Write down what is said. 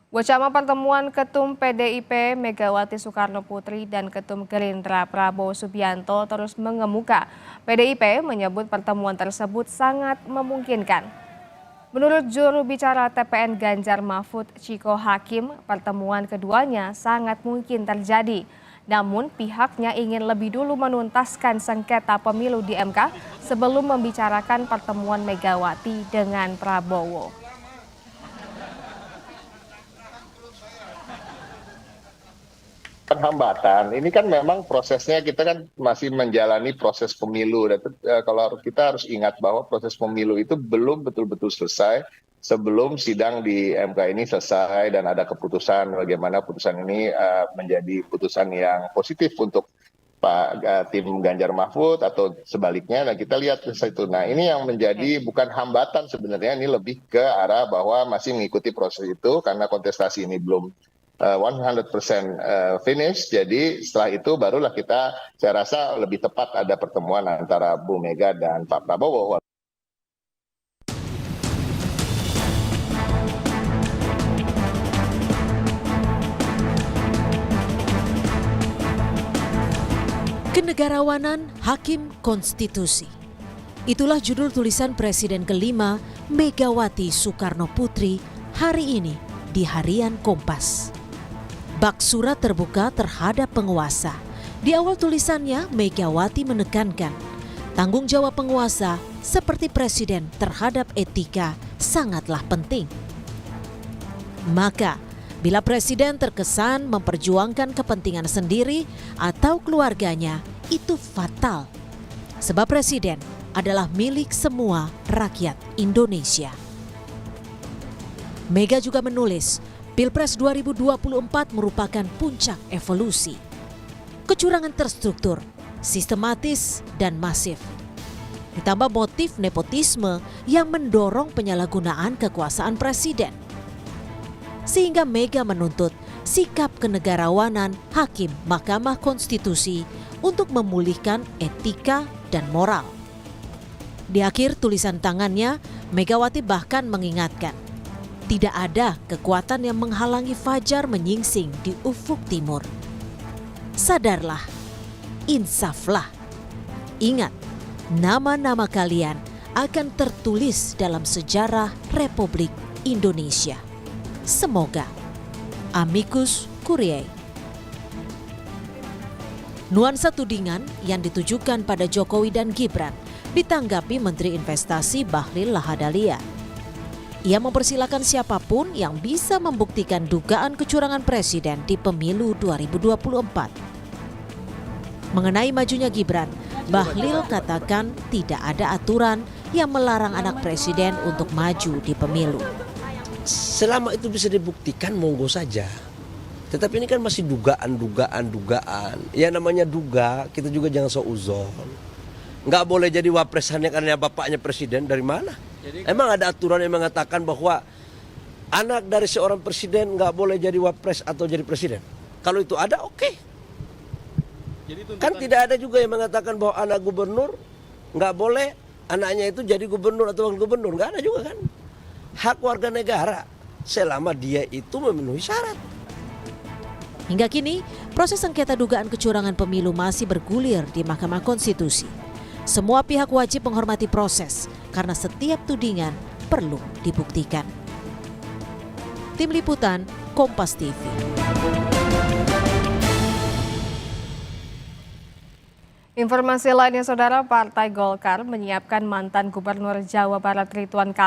Wacana pertemuan Ketum PDIP Megawati Soekarno Putri dan Ketum Gerindra Prabowo Subianto terus mengemuka. PDIP menyebut pertemuan tersebut sangat memungkinkan. Menurut juru bicara TPN Ganjar Mahfud Ciko Hakim, pertemuan keduanya sangat mungkin terjadi. Namun pihaknya ingin lebih dulu menuntaskan sengketa pemilu di MK sebelum membicarakan pertemuan Megawati dengan Prabowo. Hambatan ini kan memang prosesnya kita kan masih menjalani proses pemilu dan kalau kita harus ingat bahwa proses pemilu itu belum betul-betul selesai sebelum sidang di MK ini selesai dan ada keputusan bagaimana putusan ini menjadi putusan yang positif untuk tim Ganjar Mahfud atau sebaliknya. Nah kita lihat itu. Nah ini yang menjadi bukan hambatan sebenarnya, ini lebih ke arah bahwa masih mengikuti proses itu karena kontestasi ini belum 100% finish. Jadi setelah itu barulah saya rasa lebih tepat ada pertemuan antara Bu Mega dan Pak Prabowo. Kenegarawanan Hakim Konstitusi. Itulah judul tulisan Presiden kelima Megawati Soekarno Putri hari ini di Harian Kompas. Bak surat terbuka terhadap penguasa. Di awal tulisannya, Megawati menekankan tanggung jawab penguasa seperti presiden terhadap etika sangatlah penting. Maka, bila presiden terkesan memperjuangkan kepentingan sendiri atau keluarganya, itu fatal. Sebab presiden adalah milik semua rakyat Indonesia. Mega juga menulis, Pilpres 2024 merupakan puncak evolusi. Kecurangan terstruktur, sistematis, dan masif. Ditambah motif nepotisme yang mendorong penyalahgunaan kekuasaan presiden. Sehingga Mega menuntut sikap kenegarawanan Hakim Mahkamah Konstitusi untuk memulihkan etika dan moral. Di akhir tulisan tangannya, Megawati bahkan mengingatkan, tidak ada kekuatan yang menghalangi fajar menyingsing di ufuk timur. Sadarlah, insaflah. Ingat, nama-nama kalian akan tertulis dalam sejarah Republik Indonesia. Semoga. Amicus Curiae. Nuansa tudingan yang ditujukan pada Jokowi dan Gibran ditanggapi Menteri Investasi Bahlil Lahadalia. Ia mempersilakan siapapun yang bisa membuktikan dugaan kecurangan presiden di pemilu 2024. Mengenai majunya Gibran, Bahlil katakan tidak ada aturan yang melarang anak presiden untuk maju di pemilu. Selama itu bisa dibuktikan, monggo saja. Tetapi ini kan masih dugaan. Ya namanya duga, kita juga jangan seuzon. Nggak boleh jadi wapres hanya karena bapaknya presiden, dari mana? Emang ada aturan yang mengatakan bahwa anak dari seorang presiden nggak boleh jadi wapres atau jadi presiden? Kalau itu ada, oke. Kan tidak ada juga yang mengatakan bahwa anak gubernur nggak boleh anaknya itu jadi gubernur atau wakil gubernur. Nggak ada juga kan. Hak warga negara selama dia itu memenuhi syarat. Hingga kini, proses sengketa dugaan kecurangan pemilu masih bergulir di Mahkamah Konstitusi. Semua pihak wajib menghormati proses karena setiap tudingan perlu dibuktikan. Tim Liputan, Kompas TV. Informasi lainnya, Saudara, Partai Golkar menyiapkan mantan Gubernur Jawa Barat Ridwan Kamil